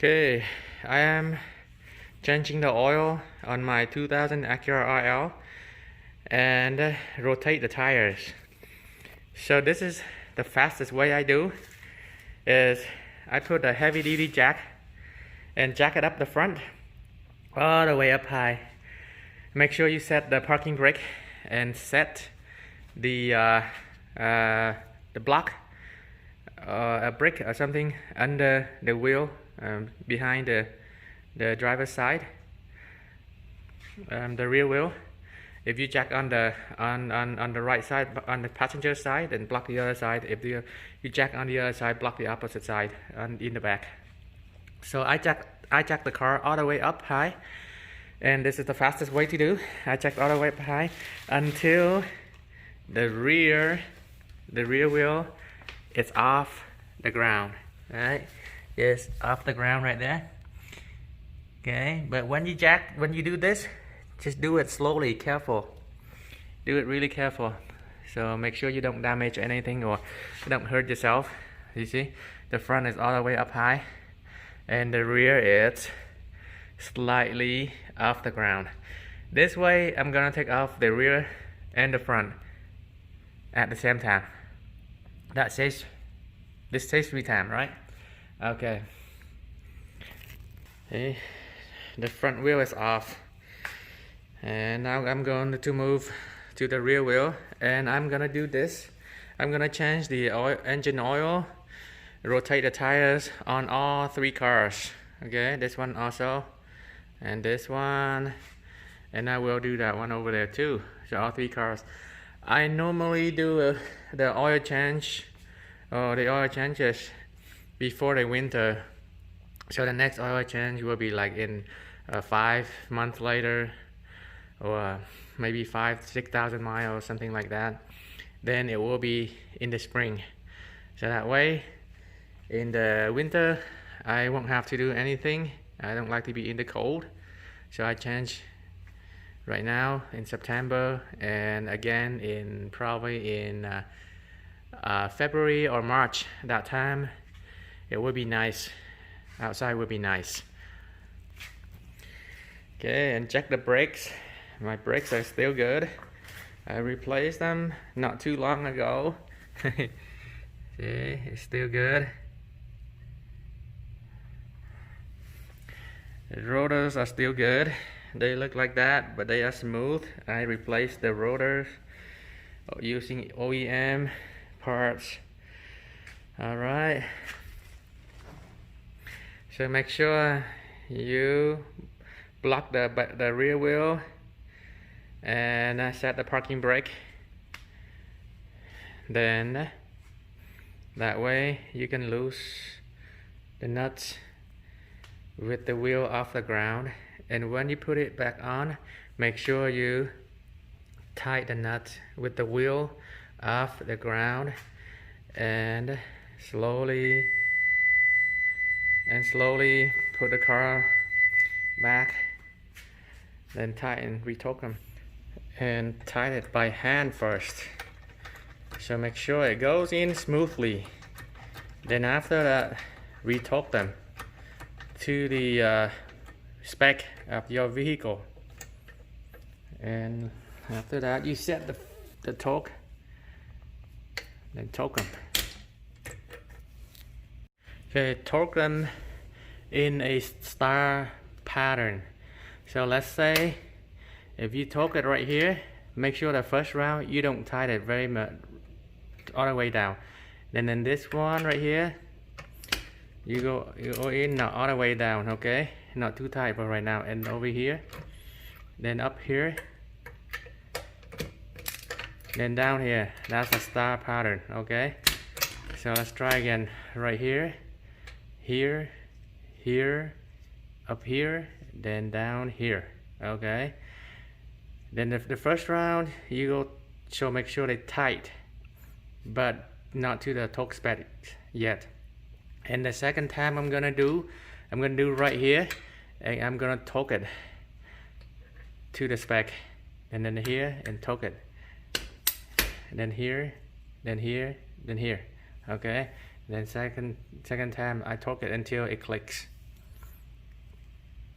Okay, I am changing the oil on my 2000 Acura RL and rotate the tires. So this is the fastest way I do is I put a heavy duty jack and jack it up the front all the way up high. Make sure you set the parking brake and set the block a brick or something under the wheel behind the driver's side, the rear wheel. If you jack on the right side, on the passenger side, then block the other side. If you jack on the other side, block the opposite side in the back. So I jack the car all the way up high, and this is the fastest way to do. I jack all the way up high until the rear wheel is off the ground. Right? Yes, off the ground right there. Okay, but when you do this, just do it slowly, careful. Do it really careful. So make sure you don't damage anything or don't hurt yourself. You see, the front is all the way up high, and the rear is slightly off the ground. This way, I'm gonna take off the rear and the front at the same time. This saves me time, right? Okay. Okay. The front wheel is off, and now I'm going to move to the rear wheel, and I'm gonna do this. I'm gonna change the engine oil, rotate the tires on all three cars. Okay, this one also, and this one, and I will do that one over there too. So all three cars. I normally do the oil change or the oil changes before the winter. So the next oil change will be like in 5 months later, or maybe 6,000 miles, something like that. Then it will be in the spring. So that way, in the winter, I won't have to do anything. I don't like to be in the cold. So I change right now in September, and again in probably in February or March. That time, it will be nice. Outside will be nice. Okay, and check the brakes. My brakes are still good. I replaced them not too long ago. See, it's still good. The rotors are still good. They look like that, but they are smooth. I replaced the rotors using OEM parts. Alright. So make sure you block the rear wheel and set the parking brake. Then that way you can loose the nuts with the wheel off the ground. And when you put it back on, make sure you tie the nut with the wheel off the ground, and slowly put the car back, then tighten, retorque them, and tighten it by hand first. So make sure it goes in smoothly. Then after that, retorque them to the spec of your vehicle. And after that, you set the torque, then torque them. Okay, torque them in a star pattern. So let's say if you torque it right here, make sure the first round you don't tighten it very much all the way down. Then in this one right here, you go in not all the way down, okay? Not too tight for right now. And over here, then up here, then down here. That's a star pattern, okay? So let's try again. Right here, here, here, up here, then down here. Okay, then the first round you go, so make sure they tight, but not to the torque spec yet. And the second time I'm gonna do right here, and I'm gonna torque it to the spec, and then here and torque it, and then here, then here, then here. Okay, then second time I torque it until it clicks.